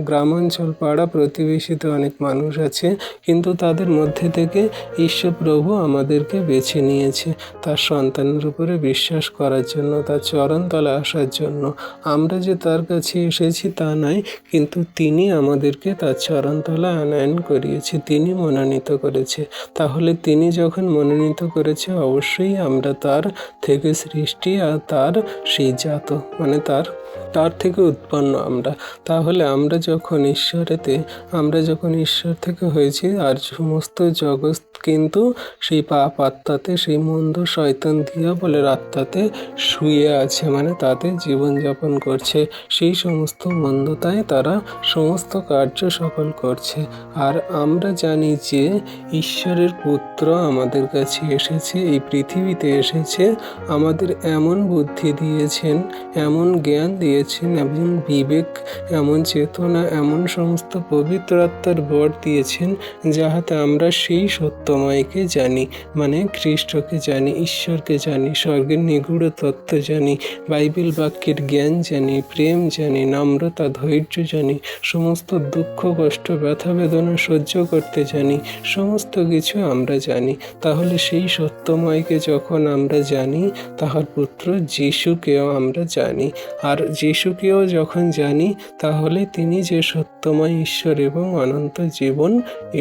গ্রামাঞ্চল, পাড়া প্রতিবেশীতে অনেক মানুষ আছে, কিন্তু তাদের মধ্যে থেকে ঈশ্বর প্রভু আমাদেরকে বেছে নিয়েছে তার সন্তানের উপরে বিশ্বাস করার জন্য, তার চরণতলে আসার জন্য। আমরা যে তার কাছে এসেছি তা নয়, কিন্তু তিনি আমাদেরকে তার চরণতলে আনয়ন করিয়েছে, তিনি মনোনীত করেছে। তাহলে তিনি যখন মনোনীত করেছে, অবশ্যই আমরা তার থেকে সৃষ্টি আর তার সেই জাত, মানে তার থেকে উৎপন্ন আমরা। তাহলে আমরা যখন ঈশ্বর থেকে হয়েছি, আর সমস্ত জগৎ কিন্তু সেই পাপ আত্মাতে, সেই মন্দ শয়তান দিয়া বলে আত্মাতে শুয়ে আছে, মানে তাতে জীবনযাপন করছে। সেই সমস্ত মন্দতায় তারা সমস্ত কার্য সকল করছে। আর আমরা জানি যে ঈশ্বরের পুত্র আমাদের কাছে এসেছে, এই পৃথিবীতে এসেছে, আমাদের এমন বুদ্ধি দিয়েছেন, এমন জ্ঞান দিয়েছেন, এমন বিবেক, এমন চেতনা, এমন সমস্ত পবিত্র আত্মার বর দিয়েছেন, যাহাতে আমরা সেই সত্যময়কে জানি, মানে খ্রিস্টকে জানি, ঈশ্বরকে জানি, স্বর্গের নিগূঢ় তত্ত্ব জানি, বাইবেল বাক্যের জ্ঞান জানি, প্রেম জানি, নম্রতা, ধৈর্য জানি, সমস্ত দুঃখ কষ্ট ব্যথা বেদনা সহ্য করতে জানি, সমস্ত কিছু আমরা জানি। তাহলে সেই সত্যময়কে যখন আমরা জানি, তাহার পুত্র যিশুকেও আমরা জানি। আর যিশুকেও যখন জানি, তাহলে তিনি যে সত্যময় ঈশ্বর এবং অনন্ত জীবন,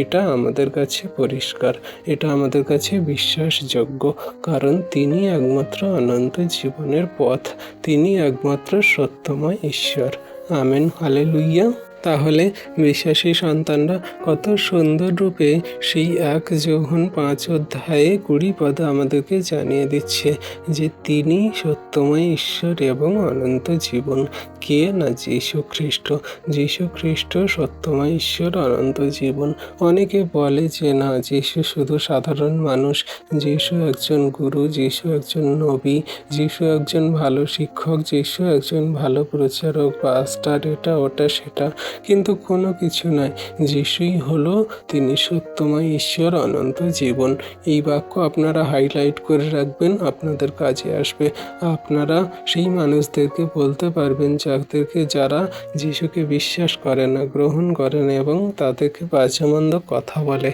এটা আমাদের কাছে পরিষ্কার, এটা আমাদের কাছে বিশ্বাসযোগ্য, কারণ তিনি একমাত্র অনন্ত জীবনের পথ, তিনি একমাত্র সত্যময় ঈশ্বর। Amen, hallelujah. তাহলে বিশ্বাসী সন্তানরা কত সুন্দর রূপে সেই 1 যোহন 5 অধ্যায়ে 20 পদ আমাদেরকে জানিয়ে দিচ্ছে যে তিনি সত্যময় ঈশ্বর এবং অনন্ত জীবন। কে না? যীশু খ্রিস্ট সত্যময় ঈশ্বর, অনন্ত জীবন। অনেকে বলে যে না, যীশু শুধু সাধারণ মানুষ, যীশু একজন গুরু, যীশু একজন নবী, যীশু একজন ভালো শিক্ষক, যীশু একজন ভালো প্রচারক, পাস্টার, এটা ওটা সেটা, কিন্তু কোনো কিছু নয়। যিশুই হলো তিনি সত্যময় ঈশ্বর, অনন্ত জীবন। এই বাক্য আপনারা হাইলাইট করে রাখবেন, আপনাদের কাজে আসবে। আপনারা সেই মানুষদেরকে বলতে পারবেন যারা যিশুকে বিশ্বাস করে না, গ্রহণ করে না এবং তাদেরকে বাজেমন্দ কথা বলে।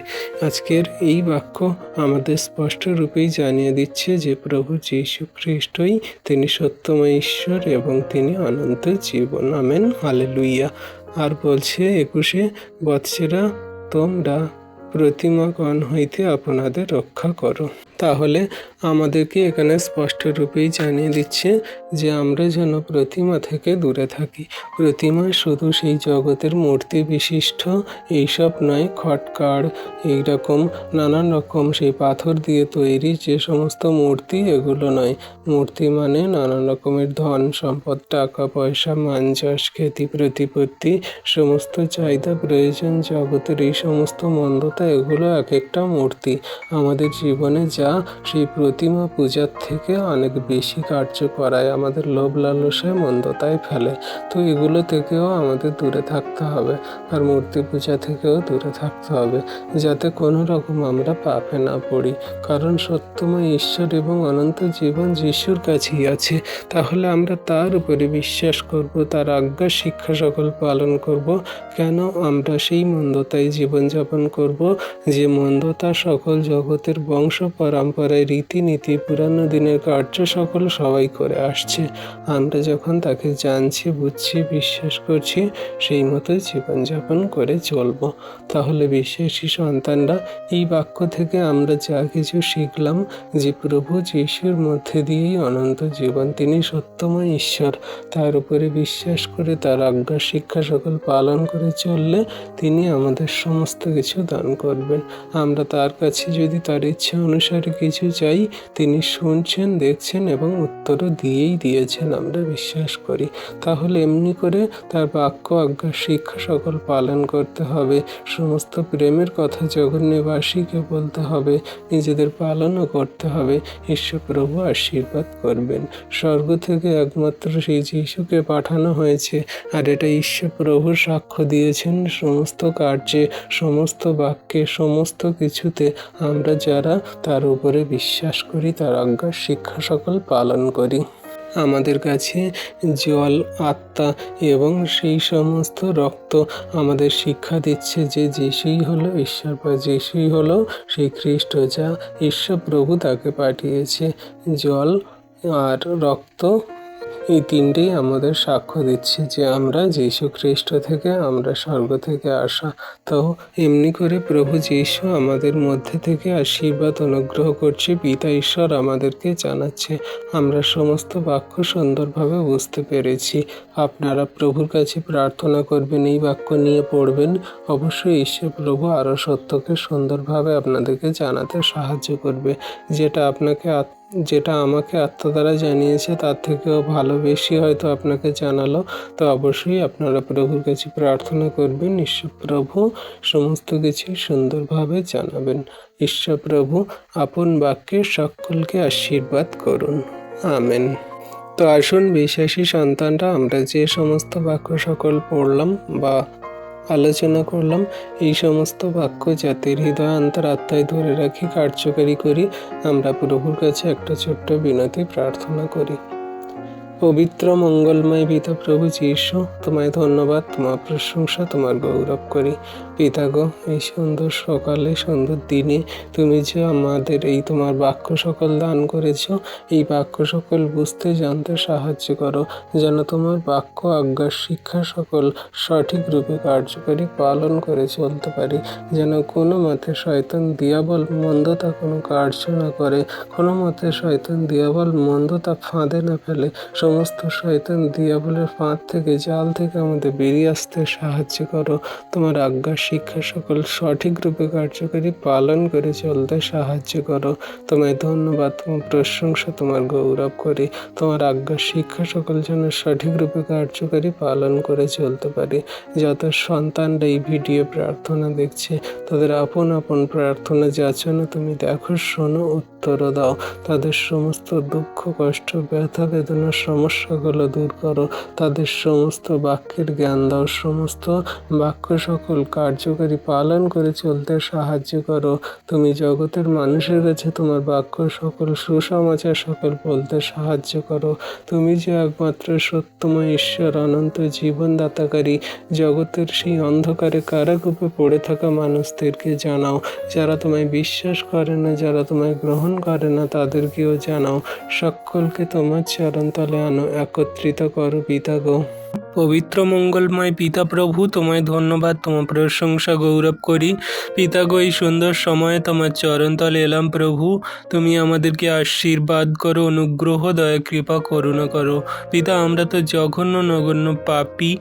আজকের এই বাক্য আমাদের স্পষ্ট রূপেই জানিয়ে দিচ্ছে যে প্রভু যীশু খ্রিস্টই তিনি সত্যময় ঈশ্বর এবং তিনি অনন্ত জীবন। Amen, hallelujah. আর বলছে 21, বৎসেরা তোমরা প্রতিমাগণ হইতে আপনাদের রক্ষা করো। তাহলে আমাদেরকে এখানে স্পষ্ট রূপেই জানিয়ে দিচ্ছে যে আমরা যেন প্রতিমা থেকে দূরে থাকি। প্রতিমা শুধু সেই জগতের মূর্তি বিশিষ্ট এইসব নয়, খটকার, এইরকম নানান রকম সেই পাথর দিয়ে তৈরি যে সমস্ত মূর্তি, এগুলো নয়। মূর্তি মানে নানান রকমের ধন সম্পদ, টাকা পয়সা, মান যশ, খ্যাতি প্রতিপত্তি, সমস্ত চাহিদা প্রয়োজন জগতের এই সমস্ত মন্দতা, এগুলো এক একটা মূর্তি। আমাদের জীবনে যা সেই প্রতিমা পূজার থেকে অনেক বেশি কার্য করায়, আমাদের লোভ লালসায় মন্দতায় ফেলে। তো এগুলো থেকেও আমাদের দূরে থাকতে হবে, আর মূর্তি পূজা থেকেও দূরে থাকতে হবে, যাতে কোনো রকম আমরা পাপে না পড়ি। কারণ সত্যময় ঈশ্বর এবং অনন্ত জীবন যিশুর কাছেই আছে। তাহলে আমরা তার উপরে বিশ্বাস করব, তার আজ্ঞা শিক্ষা সকল পালন করব। কেন আমরা সেই মন্দতায় জীবনযাপন করব, যে মন্দতা সকল জগতের বংশ পরম্পরায়, রীতিনীতি, পুরানো দিনের কার্য সকল সবাই করে আসছে। আমরা যখন তাকে জানছি, বুঝছি, বিশ্বাস করছি, সেই মতো জীবনযাপন করে চলব। তাহলে বিশ্বাসী সন্তানরা, এই বাক্য থেকে আমরা যা কিছু শিখলাম যে প্রভু যিশুর মধ্যে দিয়েই অনন্ত জীবন, তিনি সত্যময় ঈশ্বর, তার উপরে বিশ্বাস করে তার আজ্ঞা শিক্ষা সকল পালন করে চললে তিনি আমাদের সমস্ত কিছু দান করবেন। আমরা তার কাছে যদি তার ইচ্ছা অনুসারে কিছু চাই, তিনি শুনছেন, দেখছেন এবং উত্তরও দিয়েছেন, আমরা বিশ্বাস করি। তাহলে এমনি করে তার বাক্য, আজ্ঞা, শিক্ষা সকল পালন করতে হবে। সমস্ত প্রেমের কথা জগন্যবাসীকে বলতে হবে, নিজেদের পালনও করতে হবে। ঈশ্বর প্রভু আশীর্বাদ করবেন। স্বর্গ থেকে একমাত্র সেই যিশুকে পাঠানো হয়েছে, আর এটা ঈশ্বর প্রভু সাক্ষ্য দিয়েছেন সমস্ত কার্যে, সমস্ত বাক্যে, সমস্ত কিছুতে। আমরা যারা তার উপরে বিশ্বাস করি, তার আজ্ঞা শিক্ষা সকল পালন করি। আমাদের কাছে জল, আত্মা এবং সেই সমস্ত রক্ত আমাদের শিক্ষা দিচ্ছে যে যিশুই হলো ঈশ্বর, বা যিশুই হলো সেই খ্রিস্ট, যা ঈশ্বর প্রভু তাকে পাঠিয়েছে। জল আর রক্ত, এই তিনটেই আমাদের সাক্ষ্য দিচ্ছে যে আমরা যীশু খ্রিস্ট থেকে, আমরা স্বর্গ থেকে আসা। তো এমনি করে প্রভু যীশু আমাদের মধ্যে থেকে আশীর্বাদ অনুগ্রহ করছে, পিতা ঈশ্বর আমাদেরকে জানাচ্ছে। আমরা সমস্ত বাক্য সুন্দরভাবে বুঝতে পেরেছি। আপনারা প্রভুর কাছে প্রার্থনা করবেন, এই বাক্য নিয়ে পড়বেন। অবশ্যই ঈশ্বর প্রভু আরও সত্যকে সুন্দরভাবে আপনাদেরকে জানাতে সাহায্য করবে। যেটা আমাকে আত্মা দ্বারা জানিয়েছে তার থেকেও ভালো বেশি হয়তো আপনাকে জানালো। তো অবশ্যই আপনারা প্রভুর কাছে প্রার্থনা করবেন, ঈশ্বর প্রভু সমস্ত কিছু সুন্দরভাবে জানাবেন। ঈশ্বর প্রভু আপন বাক্যে সকলকে আশীর্বাদ করুন। আমেন। তো আসুন বিশ্বাসী সন্তানরা, আমরা যে সমস্ত বাক্য সকল পড়লাম বা আলোচনা করলাম, এই সমস্ত বাক্য যাতে হৃদয় অন্তরাত্মায় ধরে রাখি, কার্যকারী করি, আমরা প্রভুর কাছে একটা ছোট্ট বিনতি প্রার্থনা করি। পবিত্র মঙ্গলময় পিতা প্রভু যীশু, তোমায় ধন্যবাদ, তোমার প্রশংসা, তোমার গৌরব করি। পিতা গো, এই সুন্দর সকালে, সুন্দর দিনে তুমি যে আমাদের এই তোমার বাক্য সকল দান করেছ, এই বাক্য সকল বুঝতে জানতে সাহায্য করো, যেন তোমার বাক্য, আজ্ঞা, শিক্ষা সকল সঠিক রূপে কার্যকারী পালন করে চলতে পারি। যেন কোনো মতে শয়তান দিয়াবল মন্দতা কোনো কার্য না করে, কোনো মতে শয়তান দিয়াবল মন্দতা ফাঁদে না ফেলে। সমস্ত শয়তান দিয়াবলের ফাঁদ থেকে, জাল থেকে আমাদের বেরিয়ে আসতে সাহায্য করো। তোমার আজ্ঞা, শিক্ষা সকল সঠিক রূপে কার্যকারী পালন করে চলতে সাহায্য করো। তোমায় ধন্যবাদ, তোমার প্রশংসা, তোমার গৌরব করি। তোমার আজ্ঞা, শিক্ষা সকল যেন সঠিক রূপে কার্যকারী পালন করে চলতে পারি। যত সন্তানরা এই ভিডিও প্রার্থনা দেখছে, তাদের আপন আপন প্রার্থনা যাচনা তুমি দেখো, শোনো, উত্তর দাও। তাদের সমস্ত দুঃখ, কষ্ট, ব্যথা, বেদনা, সমস্যাগুলো দূর করো। তাদের সমস্ত বাক্যের জ্ঞান দাও, সমস্ত বাক্য সকল কার্যকারী পালন করে চলতে সাহায্য করো। তুমি জগতের মানুষের কাছে তোমার বাক্য সকল সুসমাচার সকল বলতে সাহায্য করো। তুমি যে একমাত্র সত্যময় ঈশ্বর, অনন্ত জীবনদাতাকারী, জগতের সেই অন্ধকারে কারারূপে পড়ে থাকা মানুষদেরকে জানাও। যারা তোমায় বিশ্বাস করে না, যারা তোমায় গ্রহণ করে না, তাদেরকেও জানাও। সকলকে তোমার চরণতলে আনো, একত্রিত করো পিতা গো। পবিত্র মঙ্গলময় পিতা প্রভু, তোমায় ধন্যবাদ, তোমার প্রশংসা, গৌরব করি। পিতা গো, এই সুন্দর সময়ে তোমার চরণতলে এলাম প্রভু। তুমি আমাদেরকে আশীর্বাদ করো, অনুগ্রহ, দয়া, কৃপা, করুণা করো। পিতা, আমরা তো জঘন্য নগণ্য পাপী,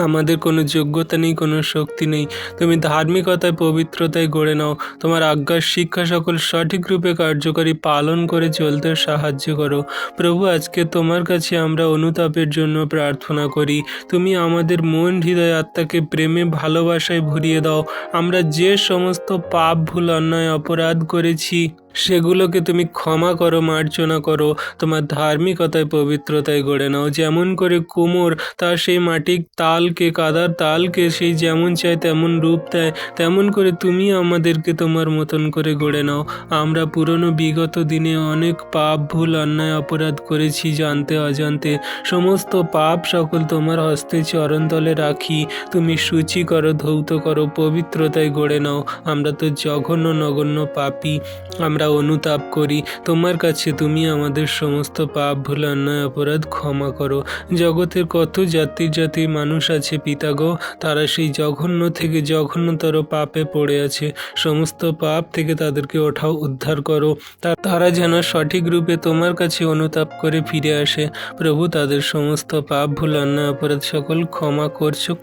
আমাদের কোনো যোগ্যতা নেই, কোনো শক্তি নেই। তুমি ধার্মিকতায়, পবিত্রতায় গড়ে নাও। তোমার আজ্ঞার শিক্ষা সকল সঠিক রূপে কার্যকারী পালন করে চলতে সাহায্য করো প্রভু। আজকে তোমার কাছে আমরা অনুতাপের জন্য প্রার্থনা করি। তুমি আমাদের মন, হৃদয়, আত্মাকে প্রেমে, ভালোবাসায় ভরিয়ে দাও। আমরা যে সমস্ত পাপ, ভুল, অন্যায়, অপরাধ করেছি, সেগুলোকে তুমি ক্ষমা করো, মার্জনা করো। তোমার ধার্মিকতায়, পবিত্রতায় গড়ে নাও। যেমন করে কুমোর তার সেই মাটির তালকে, কাদার তালকে সেই যেমন চায় তেমন রূপ দেয়, তেমন করে তুমি আমাদেরকে তোমার মতন করে গড়ে নাও। আমরা পুরনো বিগত দিনে অনেক পাপ, ভুল, অন্যায়, অপরাধ করেছি, জানতে অজান্তে। সমস্ত পাপ সকল তোমার হস্তে চরণতলে রাখি। তুমি সূচি করো, ধৌত করো, পবিত্রতায় গড়ে নাও। আমরা তো জঘন্য নগণ্য পাপী। আমরা আমরা অনুতাপ করি তোমার কাছে, তুমি আমাদের সমস্ত পাপ ভুল অন্যায় অপরাধ ক্ষমা করো। জগতের কত জাতির মানুষ আছে পিতাগো, তারা সেই জঘন্য থেকে জঘন্যতর পাপে পড়ে আছে। সমস্ত পাপ থেকে তাদেরকে ওঠাও, উদ্ধার করো, তারা যেন সঠিক রূপে তোমার কাছে অনুতাপ করে ফিরে আসে। প্রভু, তাদের সমস্ত পাপ ভুল অন্যায় অপরাধ সকল ক্ষমা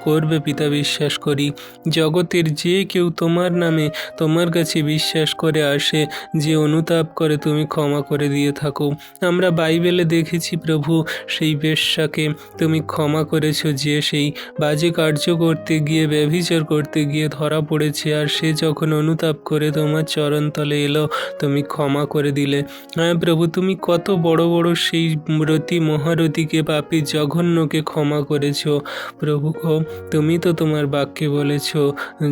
করবে পিতা, বিশ্বাস করি। জগতের যে কেউ তোমার নামে তোমার কাছে বিশ্বাস করে আসে, যে অনুতাপ করে, তুমি ক্ষমা করে দিয়ে থাকো। আমরা বাইবেলে দেখেছি প্রভু, সেই বেশ্যাকে তুমি ক্ষমা করেছো, যে সেই বাজে কার্য করতে গিয়ে, ব্যভিচার করতে গিয়ে ধরা পড়েছে, আর সে যখন অনুতাপ করে তোমার চরণতলে এলো, তুমি ক্ষমা করে দিলে। হ্যাঁ প্রভু, তুমি কত বড় বড় সেই মহারথীকে, পাপী জঘন্যকে ক্ষমা করেছ। প্রভু গো, তুমি তো তোমার বাক্যে বলেছ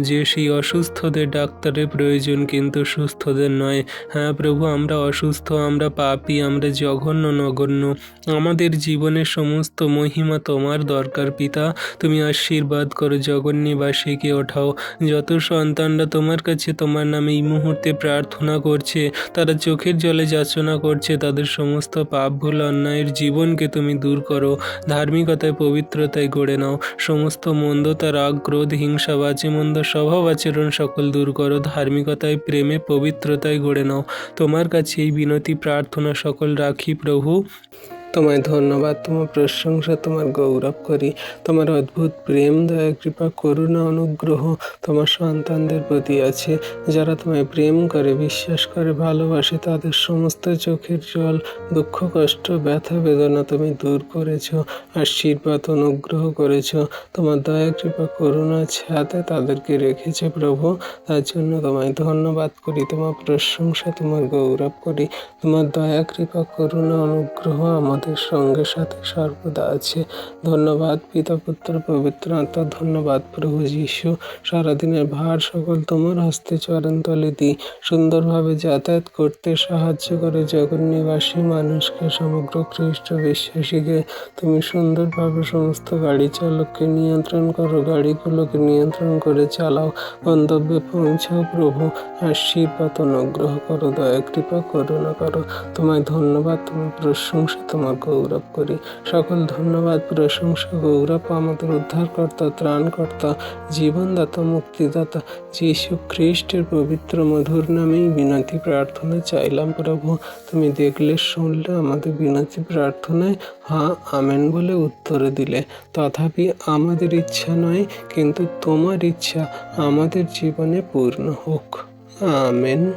যে সেই অসুস্থদের ডাক্তারের প্রয়োজন, কিন্তু সুস্থদের নয়। হ্যাঁ প্রভু, আমরা অসুস্থ, আমরা পাপী, আমরা জঘন্য নগণ্য। আমাদের জীবনের সমস্ত মহিমা তোমার দরকার পিতা। তুমি আশীর্বাদ করো, জগন্যবাসীকে ওঠাও। যত সন্তানরা তোমার কাছে তোমার নামে এই মুহূর্তে প্রার্থনা করছে, তারা চোখের জলে যাচনা করছে, তাদের সমস্ত পাপ ভুল অন্যায়ের জীবনকে তুমি দূর করো। ধার্মিকতায়, পবিত্রতায় গড়ে নাও। সমস্ত মন্দতা, রাগ, ক্রোধ, হিংসা, বাজে-মন্দ স্বভাব আচরণ সকল দূর করো। ধার্মিকতায়, প্রেমে, পবিত্রতায় গড়ে নাও। তোমার কাছে এই বিনতি প্রার্থনা সকল রাখি প্রভু। তোমায় ধন্যবাদ, তোমার প্রশংসা, তোমার গৌরব করি। তোমার অদ্ভুত প্রেম, দয়া, কৃপা, করুণা, অনুগ্রহ তোমার সন্তানদের প্রতি আছে। যারা তোমায় প্রেম করে, বিশ্বাস করে, ভালোবাসে, তাদের সমস্ত চোখের জল, দুঃখ, কষ্ট, ব্যথা, বেদনা তুমি দূর করেছ, আশীর্বাদ, অনুগ্রহ করেছ। তোমার দয়া, কৃপা, করুণা ছায়াতে তাদেরকে রেখেছে প্রভু। তার জন্য তোমায় ধন্যবাদ করি, তোমার প্রশংসা, তোমার গৌরব করি। তোমার দয়া, কৃপা, করুণা, অনুগ্রহ আমাদের সঙ্গে সাথে সর্বদা আছে। ধন্যবাদ পিতা, পুত্র, পবিত্র আত্মা। ধন্যবাদ প্রভু যীশু। সারাদিনের ভার সকল তোমার হস্তে চরণতলে দিই। সুন্দরভাবে যাতায়াত করতে সাহায্য করে জগন্নিবাসী মানুষকে, সমগ্র খ্রিস্ট বিশ্বাসীকে তুমি সুন্দরভাবে সমস্ত গাড়ি চালককে নিয়ন্ত্রণ করো, গাড়িগুলোকে নিয়ন্ত্রণ করে চালাও, গন্তব্যে পৌঁছাও প্রভু। আশীর্বাদ, অনুগ্রহ করো, দয়া, কৃপা, করুণা করো। তোমায় ধন্যবাদ, তোমার প্রশংসা, তোমার গৌরব করি। সকল ধন্যবাদ, প্রশংসা, গৌরব আমাদের উদ্ধারকর্তা, ত্রাণকর্তা, জীবনদাতা, মুক্তিদাতা যীশু খ্রিস্টের পবিত্র মধুর নামেই বিনতি প্রার্থনা চাইলাম প্রভু। তুমি দেখলে, শুনলে, আমাদের বিনতি প্রার্থনায় হ্যাঁ আমেন বলে উত্তর দিলে। তথাপি আমাদের ইচ্ছা নয়, কিন্তু তোমার ইচ্ছা আমাদের জীবনে পূর্ণ হোক। আমেন।